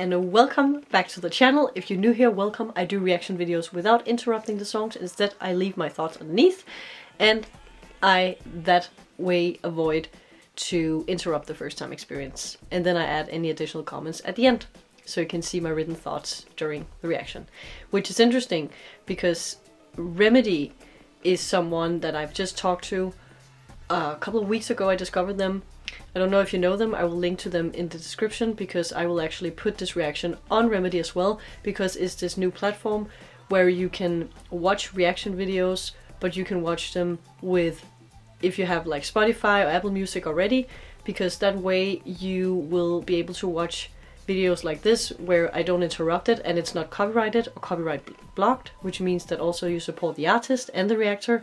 and welcome back to the channel. If you're new here, welcome. I do reaction videos without interrupting the songs. Instead, I leave my thoughts underneath, and I that way avoid to interrupt the first time experience. And then I add any additional comments at the end, so you can see my written thoughts during the reaction. Which is interesting, because Remedy is someone that I've just talked to a couple of weeks ago. I discovered them. I don't know if you know them. I will link to them in the description, because I will actually put this reaction on Remedy as well, because it's this new platform where you can watch reaction videos, but you can watch them with, if you have like Spotify or Apple Music already, because that way you will be able to watch videos like this where I don't interrupt it and it's not copyrighted or copyright blocked, which means that also you support the artist and the reactor,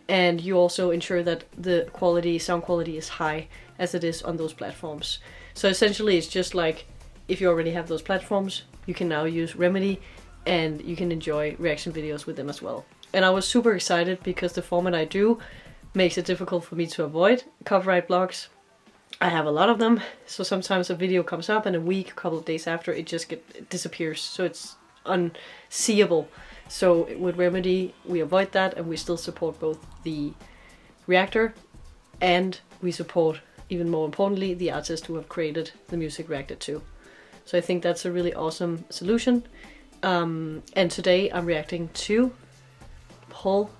and you also ensure that the quality, sound quality is high as it is on those platforms. So essentially it's just like, if you already have those platforms, you can now use Remedy and you can enjoy reaction videos with them as well. And I was super excited because the format I do makes it difficult for me to avoid copyright blocks. I have a lot of them, so sometimes a video comes up and a week, a couple of days after, it just disappears, so it's unseeable. So with Remedy we avoid that, and we still support both the reactor and we support, even more importantly, the artists who have created the music reacted to. So I think that's a really awesome solution. And today I'm reacting to Paul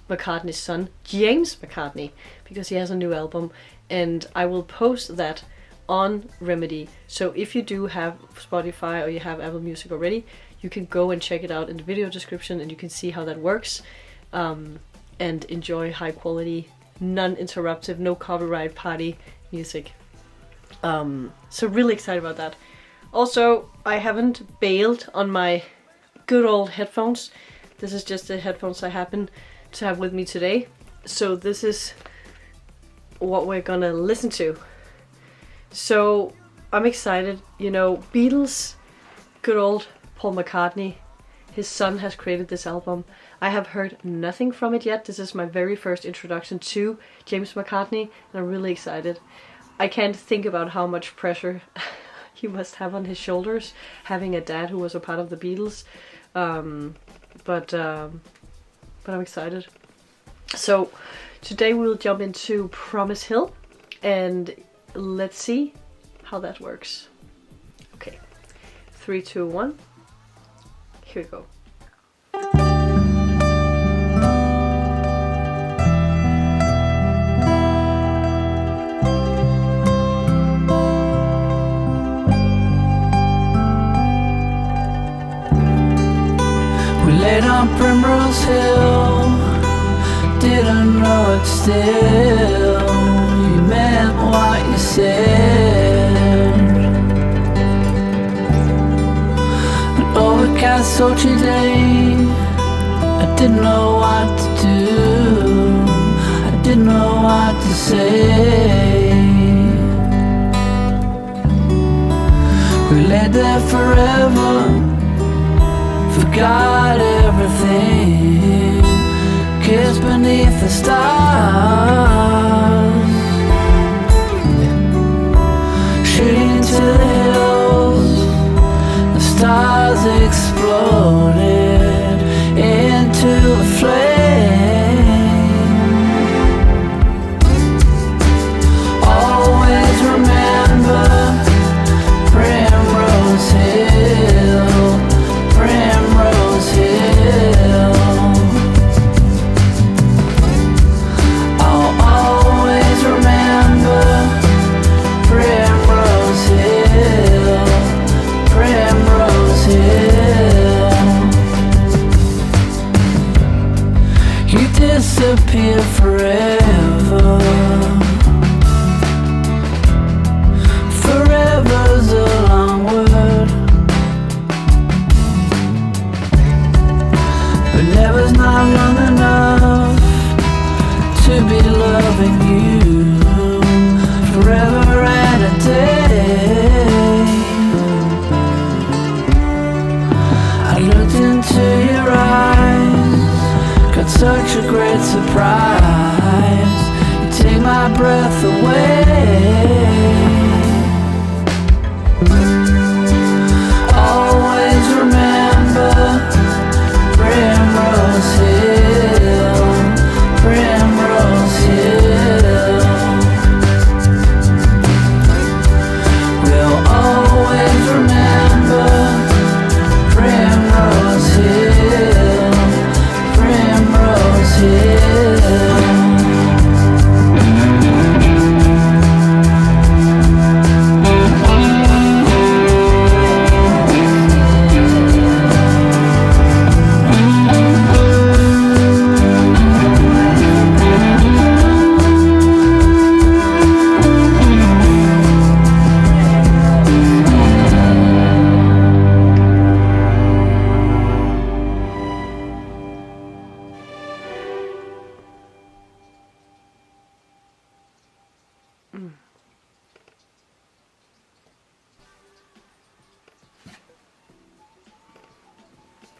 McCartney's son, James McCartney, because he has a new album, and I will post that on Remedy. So if you do have Spotify or you have Apple Music already, you can go and check it out in the video description, and you can see how that works, and enjoy high quality, non-interruptive, no copyright party music. So really excited about that. Also, I haven't bailed on my good old headphones. This is just the headphones I happen to have with me today. So this is what we're gonna listen to. So I'm excited. You know, Beatles, good old Paul McCartney, his son has created this album. I have heard nothing from it yet. This is my very first introduction to James McCartney, and I'm really excited. I can't think about how much pressure he must have on his shoulders, having a dad who was a part of the Beatles. But I'm excited. So today we'll jump into Promise Hill, and let's see how that works. Okay, 3, 2, 1. Here we go. We laid on Primrose Hill, didn't know it still. You meant what you said. An overcast sultry day, I didn't know what to do, I didn't know what to say. We laid there forever, forgot everything, kissed beneath the stars, shooting to the hills. The stars exploded into a flame. Always remember Primrose Hill, Primrose Hill. I'll always remember Primrose Hill, Primrose Hill. You disappear forever. Forever's a long word, but never's not long enough to be loving you forever and a day. I looked into your eyes, got such a great surprise. You take my breath away.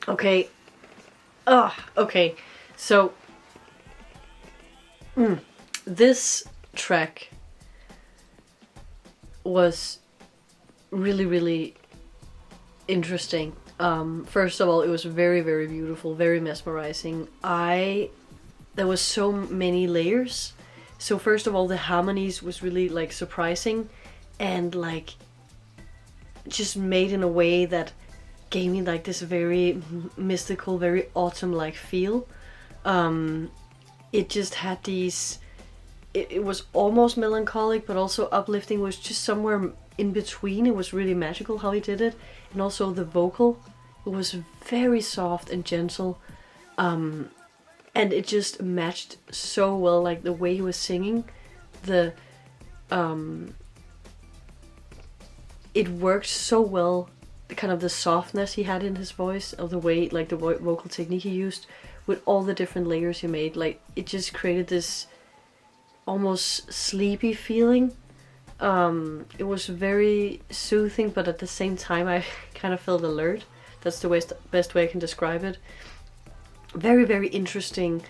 Okay. Okay. So, this track was really, really interesting. First of all, it was very, very beautiful, very mesmerizing. There was so many layers. So first of all, the harmonies was really like surprising, and like just made in a way that gave me like this very mystical, very autumn-like feel. It just had these. It was almost melancholic, but also uplifting. It was just somewhere in between. It was really magical how he did it, and also the vocal. It was very soft and gentle, and it just matched so well. Like the way he was singing, it worked so well. Kind of the softness he had in his voice, of the way like the vocal technique he used, with all the different layers he made. Like it just created this almost sleepy feeling. It was very soothing, but at the same time I kind of felt alert. That's the best way I can describe it. Very, very interesting.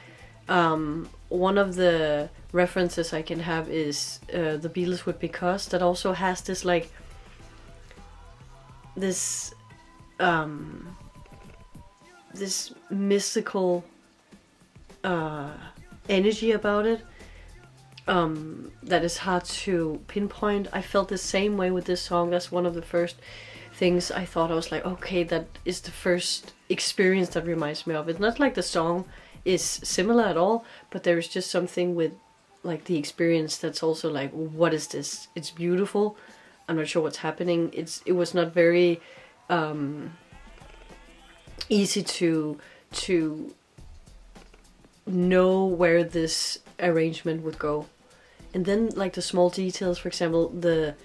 One of the references I can have is the Beatles with Because, that also has this like this mystical energy about it. That is hard to pinpoint. I felt the same way with this song. That's one of the first things I thought. I was like, okay, that is the first experience that reminds me of it. Not like the song is similar at all, but there is just something with like the experience that's also like, what is this? It's beautiful. I'm not sure what's happening. It was not very easy to know where this arrangement would go. And then like the small details, for example, the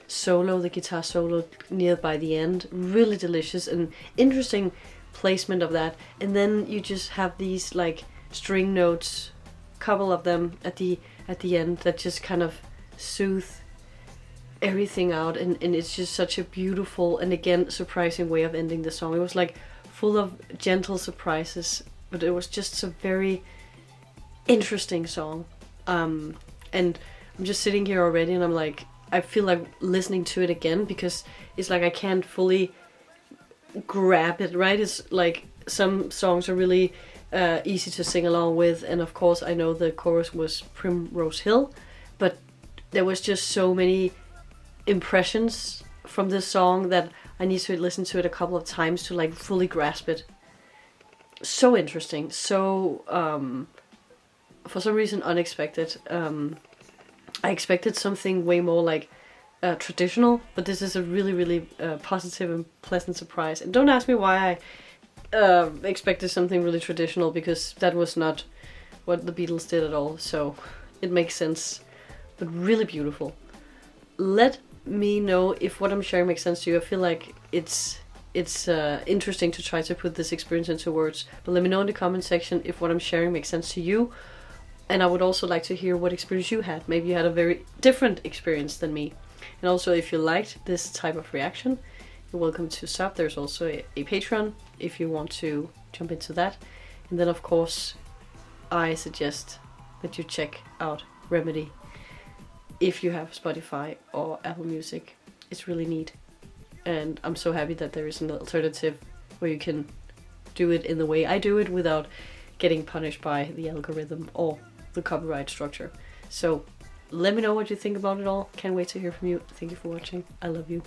guitar solo nearby the end, really delicious and interesting placement of that. And then you just have these like string notes, couple of them at the end, that just kind of soothe everything out, and it's just such a beautiful and again surprising way of ending the song. It was like full of gentle surprises, but it was just a very interesting song. And I'm just sitting here already and I'm like, I feel like listening to it again, because it's like I can't fully grab it, right? It's like some songs are really easy to sing along with, and of course I know the chorus was Primrose Hill, but there was just so many impressions from this song that I need to listen to it a couple of times to like fully grasp it. So interesting, so for some reason unexpected. I expected something way more like traditional, but this is a really, really positive and pleasant surprise. And don't ask me why I expected something really traditional, because that was not what the Beatles did at all, so it makes sense. But really beautiful. Let me know if what I'm sharing makes sense to you. I feel like it's interesting to try to put this experience into words, but let me know in the comment section if what I'm sharing makes sense to you. And I would also like to hear what experience you had. Maybe you had a very different experience than me. And also, if you liked this type of reaction, you're welcome to sub. There's also a Patreon if you want to jump into that. And then of course, I suggest that you check out Remedy if you have Spotify or Apple Music. It's really neat. And I'm so happy that there is an alternative where you can do it in the way I do it without getting punished by the algorithm or the copyright structure. So let me know what you think about it all. Can't wait to hear from you. Thank you for watching. I love you.